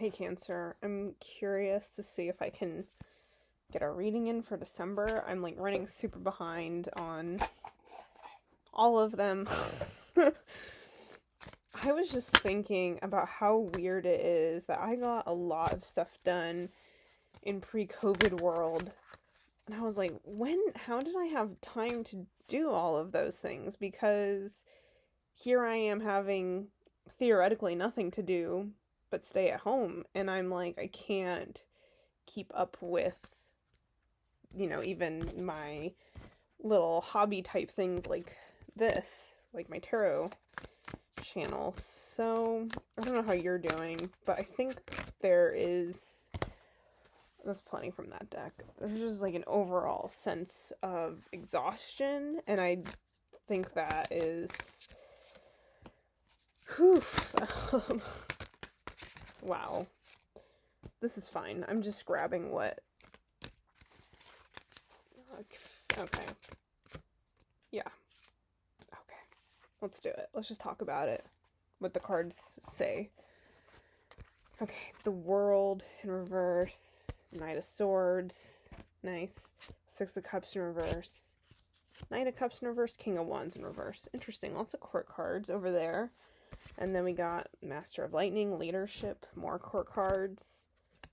Hey Cancer, I'm curious to see if I can get a reading in for December. I'm like running super behind on all of them. I was just thinking about how weird it is that I got a lot of stuff done in pre-COVID world. And I was like, how did I have time to do all of those things? Because here I am having theoretically nothing to do but stay at home. And I'm like, I can't keep up with, even my little hobby type things like this, like my tarot channel. So I don't know how you're doing, but I think that's plenty from that deck. There's just like an overall sense of exhaustion, and I think that is wow. This is fine. I'm just grabbing what. Okay. Yeah. Okay. Let's do it. Let's just talk about it. What the cards say. Okay. The World in reverse. Knight of Swords. Nice. Six of Cups in reverse. Knight of Cups in reverse. King of Wands in reverse. Interesting. Lots of court cards over there. And then we got Master of Lightning, Leadership, more court cards.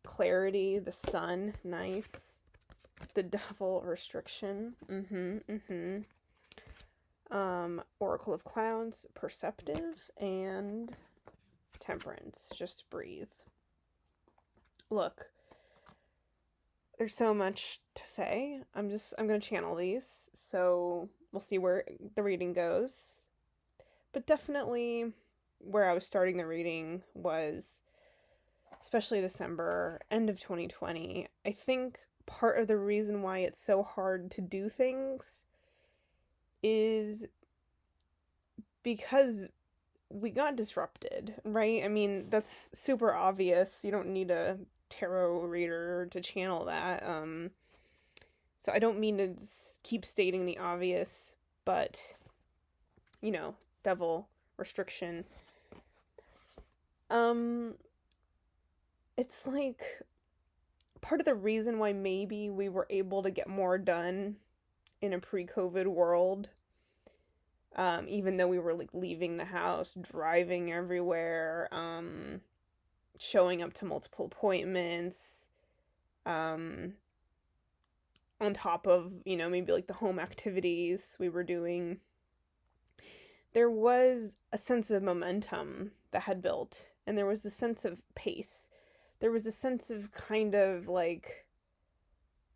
Clarity, the Sun, nice. The Devil, Restriction, Oracle of Clouds, Perceptive, and Temperance, just breathe. Look, there's so much to say. I'm gonna channel these, so we'll see where the reading goes. But definitely where I was starting the reading was, especially December, end of 2020. I think part of the reason why it's so hard to do things is because we got disrupted, right? I mean, that's super obvious. You don't need a tarot reader to channel that. So I don't mean to keep stating the obvious, but, devil, restriction. It's like part of the reason why maybe we were able to get more done in a pre-COVID world, even though we were like leaving the house, driving everywhere, showing up to multiple appointments, on top of, maybe like the home activities we were doing. There was a sense of momentum that had built, and there was a sense of pace. There was a sense of kind of like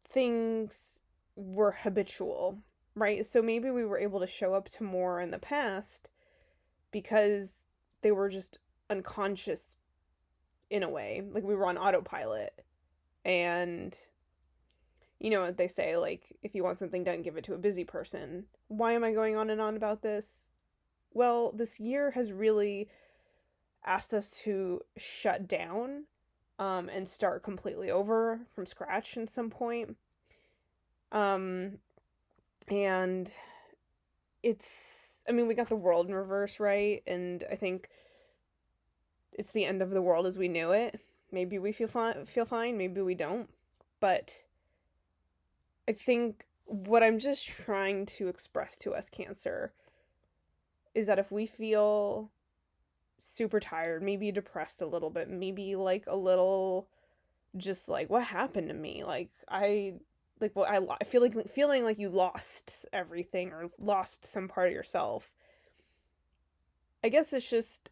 things were habitual, right? So maybe we were able to show up to more in the past because they were just unconscious in a way. Like we were on autopilot. And you know what they say, like, if you want something done, give it to a busy person. Why am I going on and on about this? Well, this year has really asked us to shut down and start completely over from scratch at some point. And we got the world in reverse, right? And I think it's the end of the world as we knew it. Maybe we feel fine, maybe we don't. But I think what I'm just trying to express to us, Cancer, is that if we feel super tired, maybe depressed a little bit, maybe like a little just like, what happened to me? Like I feel like feeling like you lost everything or lost some part of yourself. I guess it's just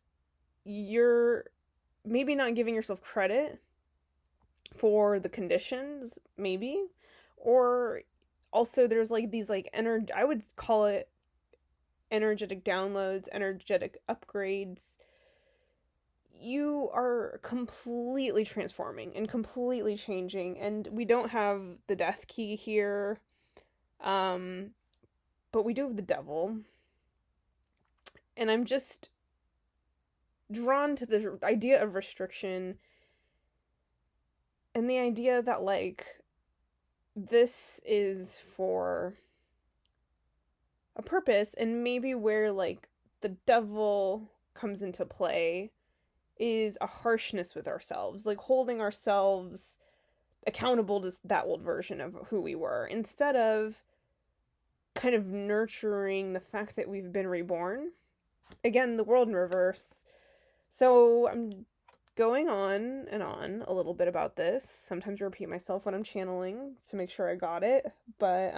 you're maybe not giving yourself credit for the conditions, maybe, or also there's like these like I would call it energetic downloads, energetic upgrades. You are completely transforming and completely changing, and we don't have the death key here, but we do have the devil, and I'm just drawn to the idea of restriction and the idea that like this is for a purpose, and maybe where like the devil comes into play is a harshness with ourselves, like holding ourselves accountable to that old version of who we were, instead of kind of nurturing the fact that we've been reborn. Again, the world in reverse. So I'm going on and on a little bit about this. Sometimes I repeat myself when I'm channeling to make sure I got it. But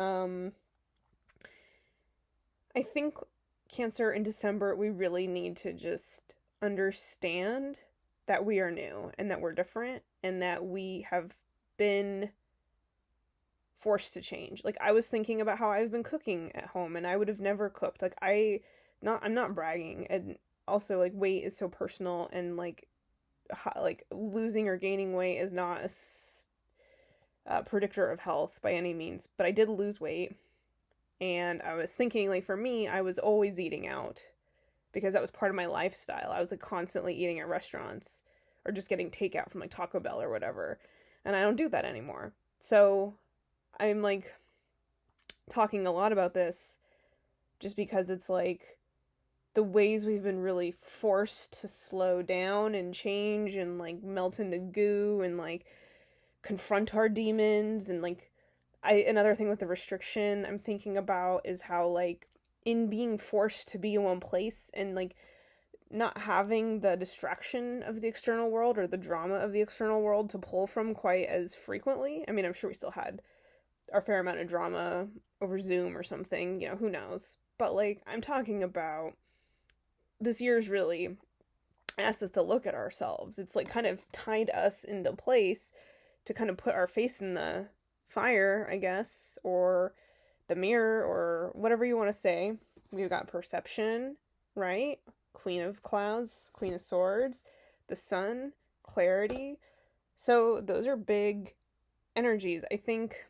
I think Cancer in December, we really need to just understand that we are new and that we're different and that we have been forced to change. Like, I was thinking about how I've been cooking at home and I would have never cooked. Like, I'm not bragging. And also, like, weight is so personal, and like losing or gaining weight is not a predictor of health by any means, but I did lose weight. And I was thinking, like, for me, I was always eating out because that was part of my lifestyle. I was like constantly eating at restaurants or just getting takeout from like Taco Bell or whatever. And I don't do that anymore. So I'm like talking a lot about this just because it's like the ways we've been really forced to slow down and change and like melt into goo and like confront our demons. And like, another thing with the restriction I'm thinking about is how, like, in being forced to be in one place and like not having the distraction of the external world or the drama of the external world to pull from quite as frequently. I mean, I'm sure we still had our fair amount of drama over Zoom or something, you know, who knows. But like, I'm talking about this year's really asked us to look at ourselves. It's like kind of tied us into place to kind of put our face in the fire, I guess, or the mirror, or whatever you want to say. We've got perception, right? Queen of clouds, Queen of swords, the sun, clarity. So those are big energies. I think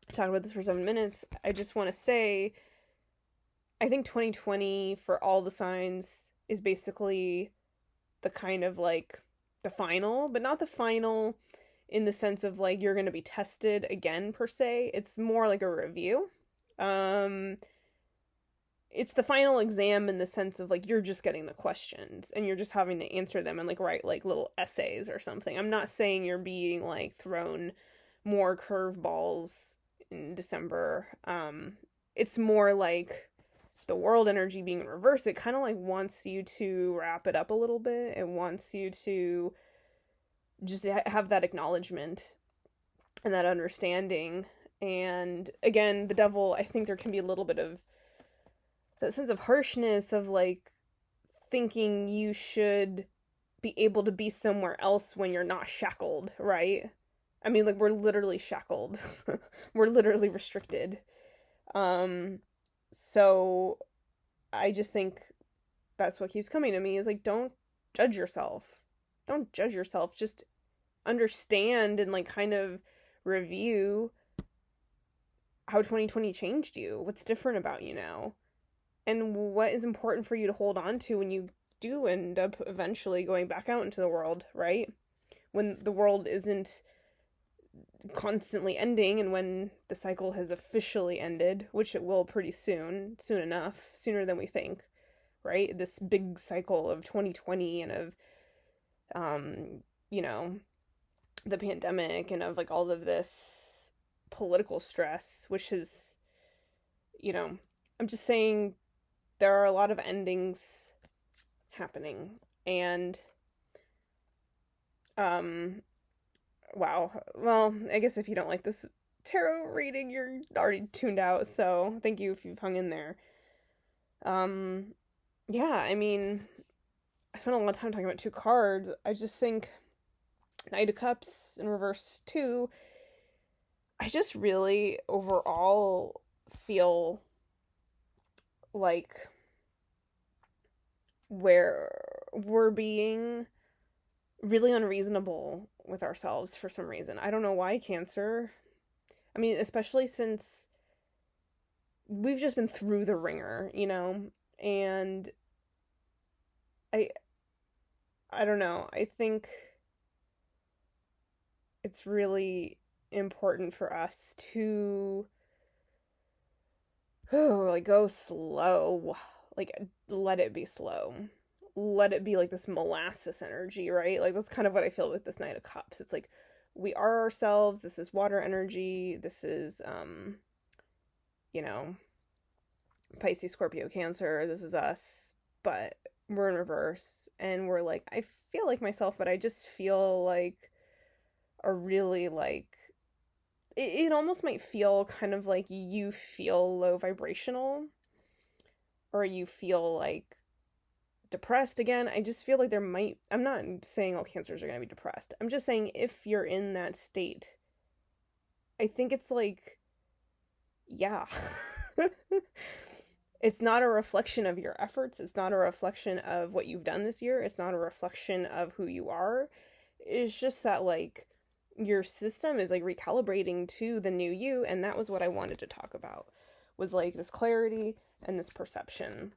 I talked about this for 7 minutes. I just want to say, I think 2020 for all the signs is basically the kind of like the final, but not the final in the sense of like you're going to be tested again per se. It's more like a review. It's the final exam in the sense of like you're just getting the questions and you're just having to answer them and like write like little essays or something. I'm not saying you're being like thrown more curveballs in December. It's more like the world energy being in reverse. It kind of like wants you to wrap it up a little bit. It wants you to just have that acknowledgement and that understanding. And again, the devil, I think there can be a little bit of that sense of harshness of like thinking you should be able to be somewhere else when you're not shackled, right? I mean, like, we're literally shackled. We're literally restricted. So I just think that's what keeps coming to me is like, don't judge yourself. Don't judge yourself. Just understand and like kind of review how 2020 changed you. What's different about you now? And what is important for you to hold on to when you do end up eventually going back out into the world, right? When the world isn't constantly ending and when the cycle has officially ended, which it will pretty soon enough, sooner than we think, right? This big cycle of 2020 and of, you know, the pandemic and of like all of this political stress, which is, you know, I'm just saying there are a lot of endings happening. And wow, well, I guess if you don't like this tarot reading, you're already tuned out, so thank you if you've hung in there. Yeah, I mean, I spent a lot of time talking about two cards. I just think Knight of Cups in reverse too. I just really overall feel like we're being really unreasonable with ourselves for some reason. I don't know why, Cancer. I mean, especially since we've just been through the ringer, you know? And I don't know. I think it's really important for us to like go slow. Like, let it be slow. let it be like this molasses energy, right? Like that's kind of what I feel with this Knight of Cups. It's like we are ourselves. This is water energy. This is you know, Pisces, Scorpio, Cancer. This is us, but we're in reverse, and we're like, I feel like myself, but I just feel like a really like it almost might feel kind of like you feel low vibrational, or you feel like depressed again. I just feel like there might, I'm not saying all cancers are going to be depressed. I'm just saying if you're in that state, I think it's like, yeah. It's not a reflection of your efforts. It's not a reflection of what you've done this year. It's not a reflection of who you are. It's just that, like, your system is, like, recalibrating to the new you, and that was what I wanted to talk about, was, like, this clarity and this perception.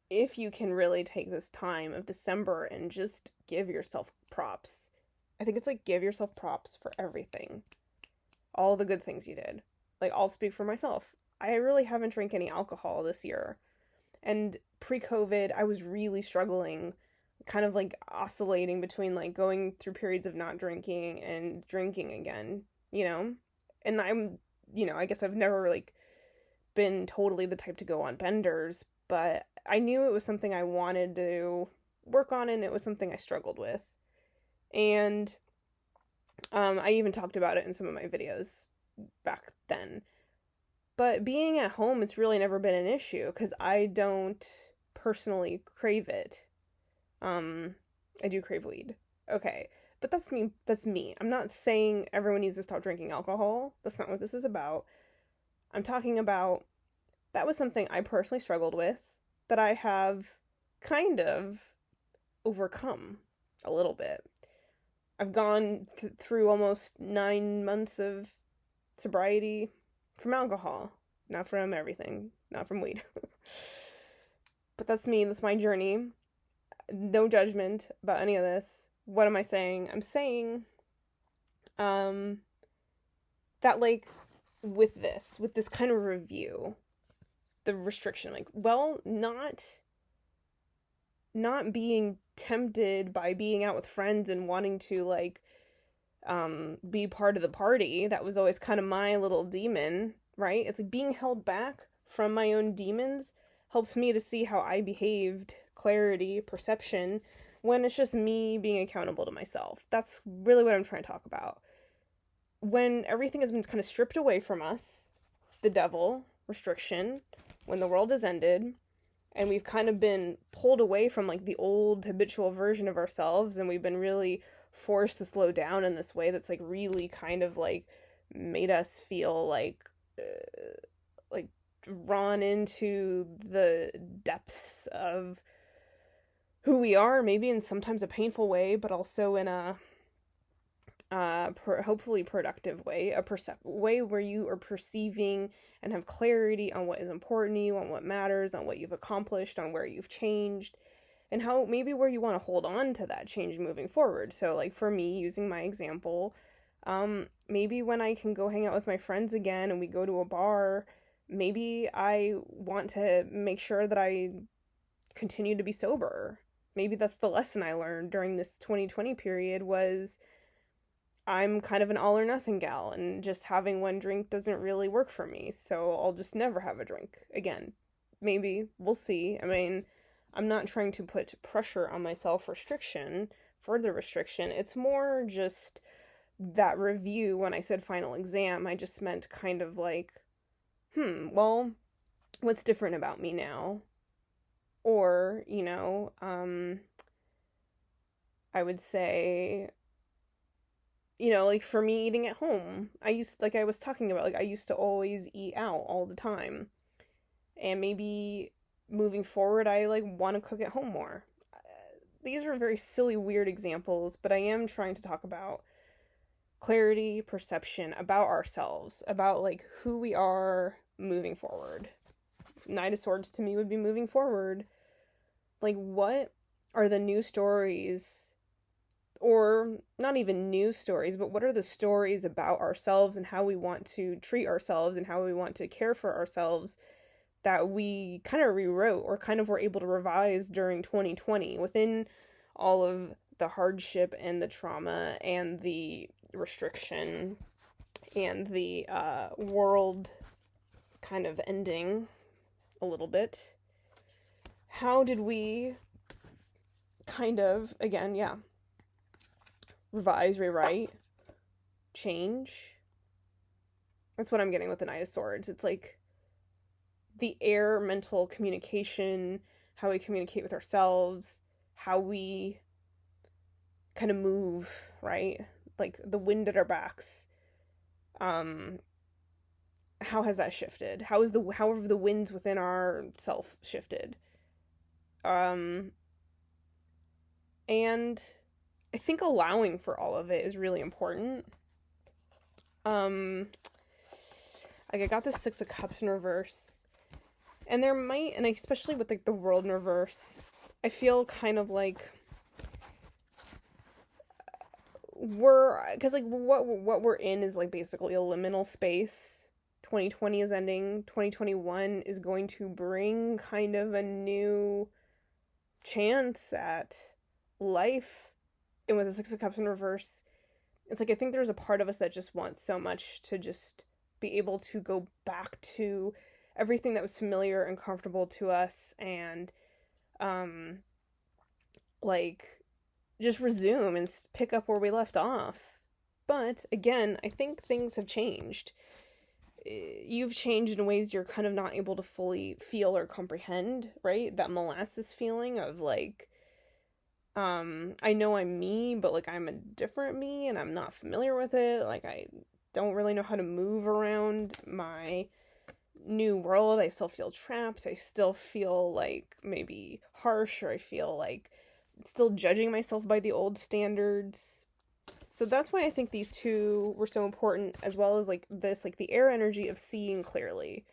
If you can really take this time of December and just give yourself props. I think it's, like, give yourself props for everything. All the good things you did. Like, I'll speak for myself. I really haven't drank any alcohol this year. And pre-COVID, I was really struggling, kind of like oscillating between like going through periods of not drinking and drinking again, you know? And I'm, I guess I've never like been totally the type to go on benders, but I knew it was something I wanted to work on, and it was something I struggled with. And I even talked about it in some of my videos back then. But being at home, it's really never been an issue because I don't personally crave it. I do crave weed. Okay. But that's me. That's me. I'm not saying everyone needs to stop drinking alcohol. That's not what this is about. I'm talking about that was something I personally struggled with that I have kind of overcome a little bit. I've gone through almost 9 months of sobriety from alcohol, not from everything, not from weed. But that's me, that's my journey. No judgment about any of this. What am I saying? I'm saying that like with this kind of review, the restriction, like, well, not being tempted by being out with friends and wanting to like be part of the party. That was always kind of my little demon, right? It's like being held back from my own demons helps me to see how I behaved, clarity, perception, when it's just me being accountable to myself. That's really what I'm trying to talk about. When everything has been kind of stripped away from us, the devil, restriction, when the world has ended, and we've kind of been pulled away from like the old habitual version of ourselves, and we've been really forced to slow down in this way that's like really kind of like made us feel like drawn into the depths of who we are, maybe in sometimes a painful way, but also in a hopefully productive way, a way where you are perceiving and have clarity on what is important to you, on what matters, on what you've accomplished, on where you've changed, and how maybe where you want to hold on to that change moving forward. So like for me, using my example, maybe when I can go hang out with my friends again and we go to a bar, maybe I want to make sure that I continue to be sober. Maybe that's the lesson I learned during this 2020 period, was I'm kind of an all or nothing gal, and just having one drink doesn't really work for me, so I'll just never have a drink again. Maybe. We'll see. I mean, I'm not trying to put pressure on myself, further restriction. It's more just that review. When I said final exam, I just meant kind of like, well, what's different about me now? Or, I would say, like for me eating at home, I was talking about, like I used to always eat out all the time. And maybe moving forward, I like want to cook at home more. These are very silly, weird examples, but I am trying to talk about clarity, perception, about ourselves, about like who we are moving forward. Knight of Swords to me would be moving forward. Like, what are the new stories, or not even new stories, but what are the stories about ourselves and how we want to treat ourselves and how we want to care for ourselves that we kind of rewrote or kind of were able to revise during 2020 within all of the hardship and the trauma and the restriction and the world kind of ending a little bit. How did we kind of, again, revise, rewrite, change? That's what I'm getting with the Knight of Swords. It's like the air mental communication, how we communicate with ourselves, how we kind of move, right? Like the wind at our backs. How has that shifted? How have the winds within our self shifted? And I think allowing for all of it is really important. Like I got this Six of Cups in reverse, and there might, and especially with like the World in reverse, I feel kind of like because like what we're in is like basically a liminal space. 2020 is ending. 2021 is going to bring kind of a new chance at life. And with the Six of Cups in reverse, it's like I think there's a part of us that just wants so much to just be able to go back to everything that was familiar and comfortable to us, and like just resume and pick up where we left off. But again, I think things have changed. You've changed in ways you're kind of not able to fully feel or comprehend, right? That molasses feeling of like, I know I'm me, but like I'm a different me and I'm not familiar with it. Like I don't really know how to move around my new world. I still feel trapped. I still feel like maybe harsh, or I feel like still judging myself by the old standards. So that's why I think these two were so important, as well as like this, like the air energy of seeing clearly.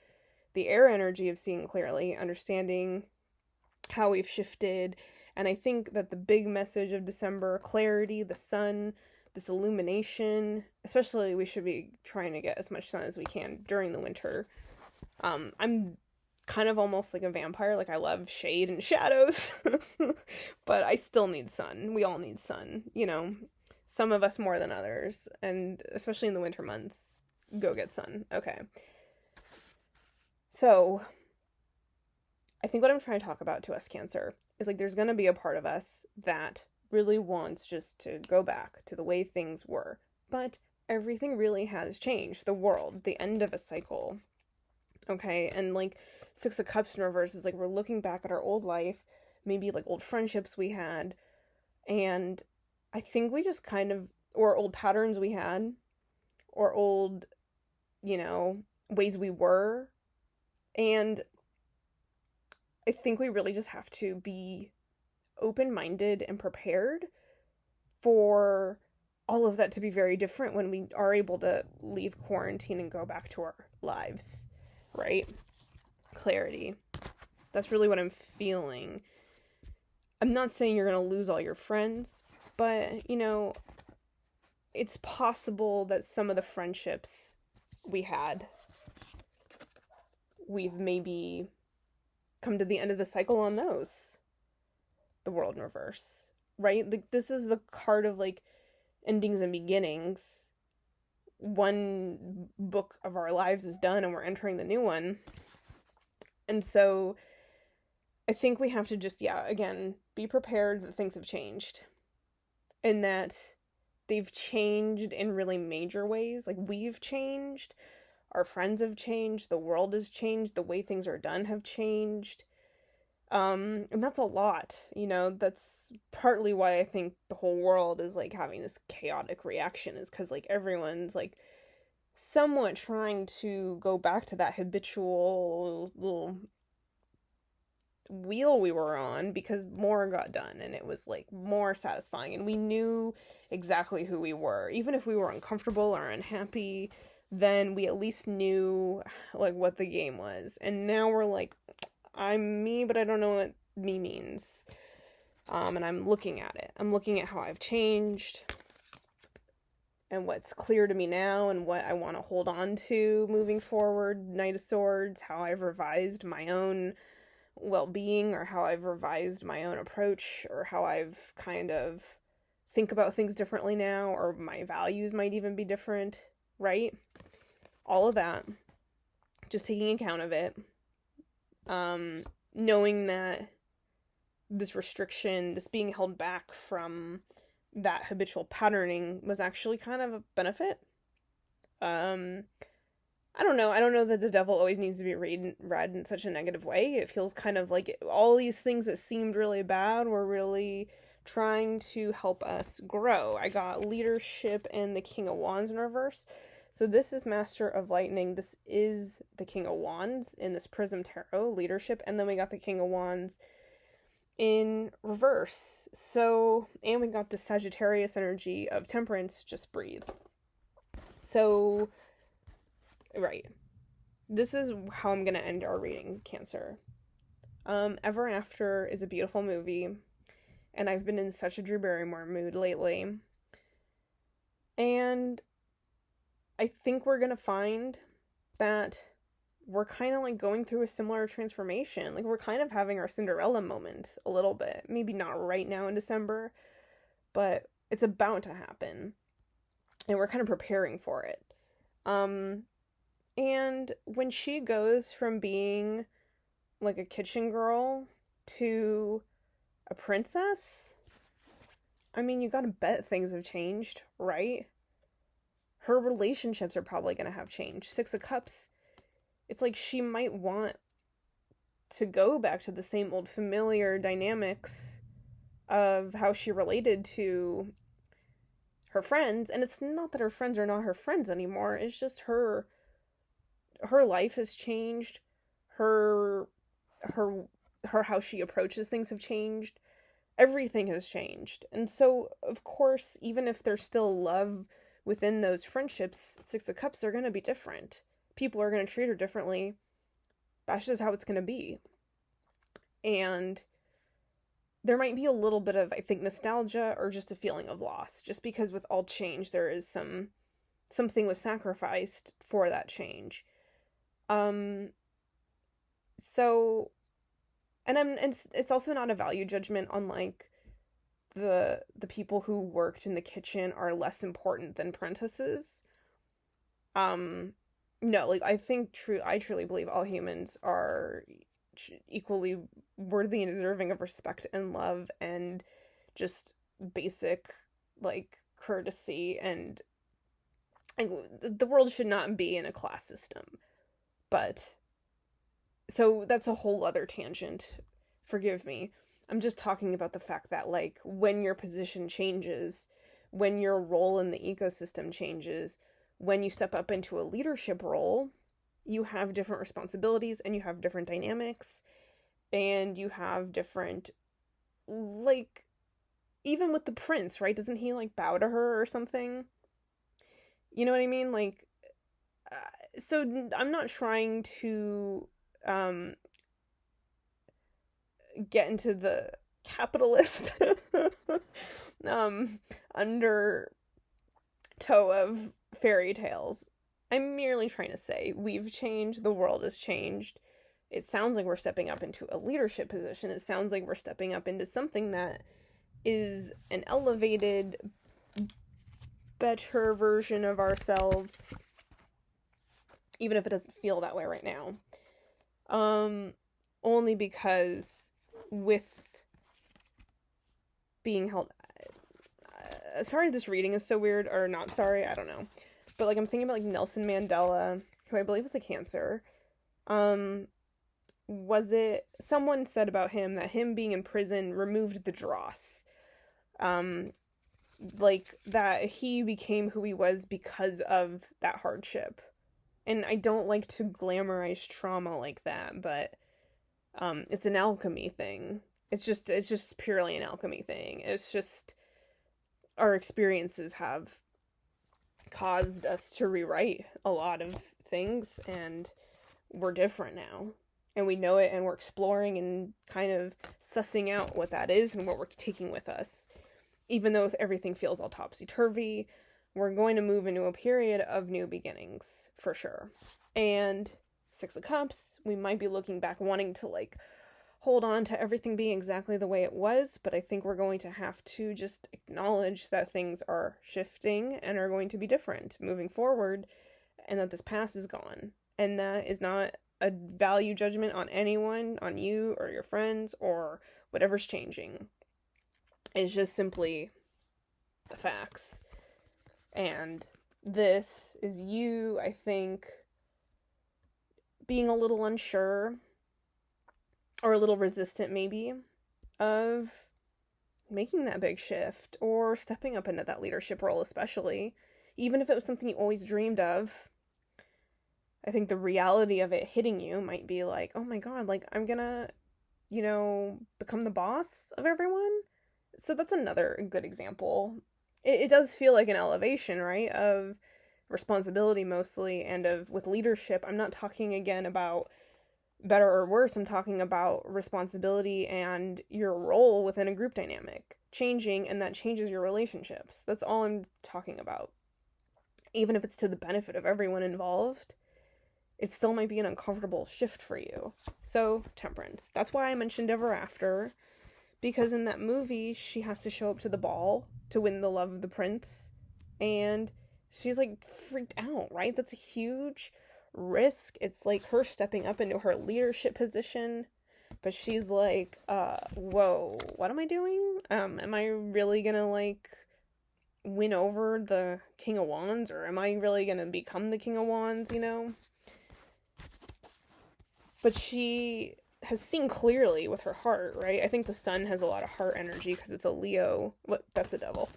The air energy of seeing clearly, understanding how we've shifted. And I think that the big message of December, clarity, the sun, this illumination, especially we should be trying to get as much sun as we can during the winter. I'm kind of almost like a vampire. Like I love shade and shadows, but I still need sun. We all need sun, you know, some of us more than others. And especially in the winter months, go get sun. Okay. So I think what I'm trying to talk about to us, Cancer, is like there's going to be a part of us that really wants just to go back to the way things were. But everything really has changed. The world, the end of a cycle. Okay, and like Six of Cups in reverse is like we're looking back at our old life, maybe like old friendships we had, and I think we just kind of, or old patterns we had, or old, you know, ways we were, and I think we really just have to be open-minded and prepared for all of that to be very different when we are able to leave quarantine and go back to our lives, right? Clarity. That's really what I'm feeling. I'm not saying you're going to lose all your friends, but, you know, it's possible that some of the friendships we had, we've maybe come to the end of the cycle on those. The World in reverse, right? Like this is the card of like endings and beginnings. One book of our lives is done and we're entering the new one. And so I think we have to just, again, be prepared that things have changed. And that they've changed in really major ways. Like we've changed, our friends have changed, the world has changed, the way things are done have changed. And that's a lot, you know, that's partly why I think the whole world is like having this chaotic reaction, is because like everyone's like somewhat trying to go back to that habitual little wheel we were on, because more got done and it was like more satisfying and we knew exactly who we were. Even if we were uncomfortable or unhappy, then we at least knew like what the game was. And now we're like, I'm me, but I don't know what me means. And I'm looking at it. I'm looking at how I've changed. and what's clear to me now and what I want to hold on to moving forward. Knight of Swords, how I've revised my own well-being, or how I've revised my own approach, or how I've kind of think about things differently now, or my values might even be different, right? All of that. Just taking account of it. Knowing that this restriction, this being held back from that habitual patterning was actually kind of a benefit. I don't know. I don't know that the devil always needs to be read in such a negative way. It feels kind of like all these things that seemed really bad were really trying to help us grow. I got leadership and the King of Wands in reverse. So this is Master of Lightning. This is the King of Wands in this Prism Tarot, leadership. And then we got the King of Wands in reverse. So, and we got the Sagittarius energy of Temperance, just breathe. So, right. This is how I'm going to end our reading, Cancer. Ever After is a beautiful movie, and I've been in such a Drew Barrymore mood lately. And I think we're going to find that we're kind of like going through a similar transformation. Like, we're kind of having our Cinderella moment a little bit. Maybe not right now in December, but it's about to happen. And we're kind of preparing for it. And when she goes from being like a kitchen girl to a princess, I mean, you gotta bet things have changed, right? Her relationships are probably gonna have changed. Six of Cups, it's like she might want to go back to the same old familiar dynamics of how she related to her friends. And it's not that her friends are not her friends anymore. It's just her life has changed. Her how she approaches things have changed. Everything has changed. And so, of course, even if there's still love within those friendships, Six of Cups are going to be different. People are going to treat her differently. That's just how it's going to be. And there might be a little bit of, I think, nostalgia or just a feeling of loss. Just because with all change, there is something was sacrificed for that change. So, and it's also not a value judgment on like the people who worked in the kitchen are less important than princesses. No, like I truly believe all humans are equally worthy and deserving of respect and love and just basic like courtesy, and like, the world should not be in a class system. But so that's a whole other tangent. Forgive me. I'm just talking about the fact that like when your position changes, when your role in the ecosystem changes, when you step up into a leadership role, you have different responsibilities and you have different dynamics and you have different, like, even with the prince, right? Doesn't he like bow to her or something? You know what I mean? Like, so I'm not trying to get into the capitalist undertow of fairy tales. I'm merely trying to say we've changed, the world has changed. It sounds like we're stepping up into a leadership position. It sounds like we're stepping up into something that is an elevated, better version of ourselves, even if it doesn't feel that way right now. Only because with being held, sorry this reading is so weird, or not sorry, I don't know, but like I'm thinking about like Nelson Mandela, who I believe is a Cancer. Was it someone said about him that him being in prison removed the dross, like that he became who he was because of that hardship. And I don't like to glamorize trauma like that, but it's an alchemy thing. It's just purely an alchemy thing. It's just our experiences have caused us to rewrite a lot of things, and we're different now. And we know it, and we're exploring and kind of sussing out what that is and what we're taking with us. Even though everything feels all topsy-turvy, we're going to move into a period of new beginnings for sure. And Six of Cups, we might be looking back wanting to like hold on to everything being exactly the way it was, but I think we're going to have to just acknowledge that things are shifting and are going to be different moving forward, and that this past is gone. And that is not a value judgment on anyone, on you or your friends or whatever's changing. It's just simply the facts. And this is you, I think, being a little unsure or a little resistant maybe of making that big shift or stepping up into that leadership role, especially even if it was something you always dreamed of. I think the reality of it hitting you might be like, oh my god, like I'm gonna, become the boss of everyone. So that's another good example. It does feel like an elevation, right, of responsibility mostly, and with leadership. I'm not talking again about better or worse. I'm talking about responsibility and your role within a group dynamic changing, and that changes your relationships. That's all I'm talking about. Even if it's to the benefit of everyone involved, it still might be an uncomfortable shift for you. So, Temperance. That's why I mentioned Ever After, because in that movie, she has to show up to the ball to win the love of the prince, and she's like freaked out, right? That's a huge risk. It's like her stepping up into her leadership position, but she's like, whoa, what am I doing? Am I really gonna like win over the King of Wands, or am I really gonna become the King of Wands, But she has seen clearly with her heart, right? I think the sun has a lot of heart energy because it's a Leo. What? That's the devil.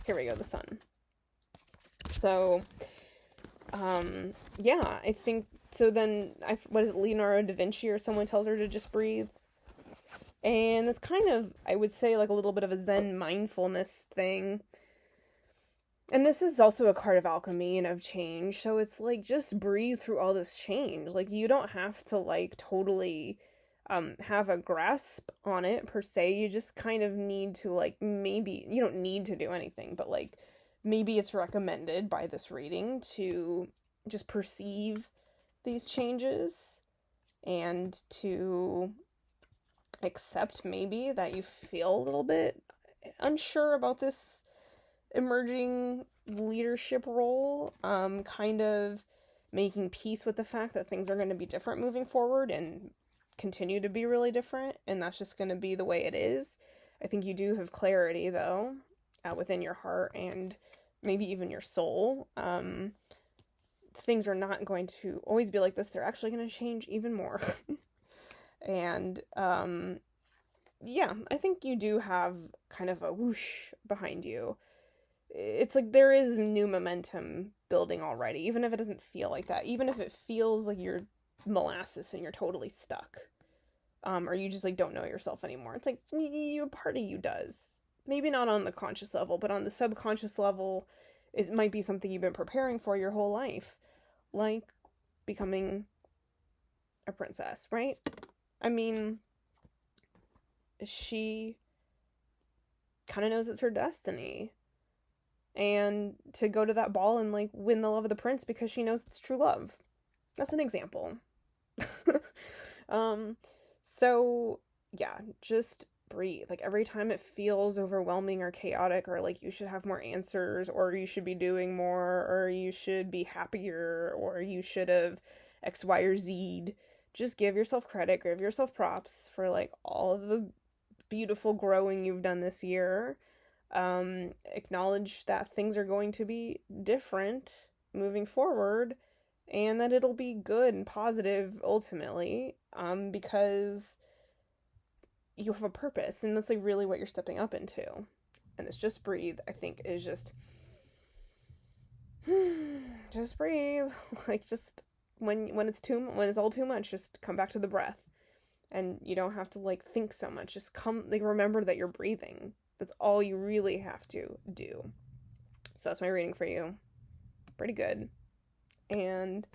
Here we go, the sun. So, yeah, I think, so then, what is it, Leonardo da Vinci or someone tells her to just breathe? And it's kind of, I would say, like a little bit of a Zen mindfulness thing. And this is also a card of alchemy and of change, so it's like, just breathe through all this change. Like, you don't have to, like, totally have a grasp on it, per se. You just kind of need to, like, maybe, you don't need to do anything, but, like, maybe it's recommended by this reading to just perceive these changes and to accept maybe that you feel a little bit unsure about this emerging leadership role, kind of making peace with the fact that things are going to be different moving forward and continue to be really different, and that's just going to be the way it is. I think you do have clarity, though, within your heart and maybe even your soul. Things are not going to always be like this. They're actually going to change even more. And, yeah, I think you do have kind of a whoosh behind you. It's like there is new momentum building already, even if it doesn't feel like that. Even if it feels like you're molasses and you're totally stuck. Or you just, like, don't know yourself anymore. It's like, a part of you does. Maybe not on the conscious level, but on the subconscious level, it might be something you've been preparing for your whole life. Like becoming a princess, right? I mean, she kind of knows it's her destiny. And to go to that ball and, like, win the love of the prince because she knows it's true love. That's an example. So, yeah, just breathe. Like, every time it feels overwhelming or chaotic, or like you should have more answers, or you should be doing more, or you should be happier, or you should have X, Y, or Z'd, just give yourself credit, give yourself props for, like, all of the beautiful growing you've done this year. Acknowledge that things are going to be different moving forward, and that it'll be good and positive ultimately, because you have a purpose, and that's, like, really what you're stepping up into. And this just breathe, I think, is just breathe. Like, just when it's all too much, just come back to the breath, and you don't have to, like, think so much. Just remember that you're breathing. That's all you really have to do. So that's my reading for you. Pretty good. And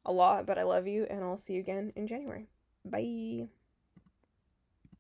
a lot, but I love you, and I'll see you again in January. Bye.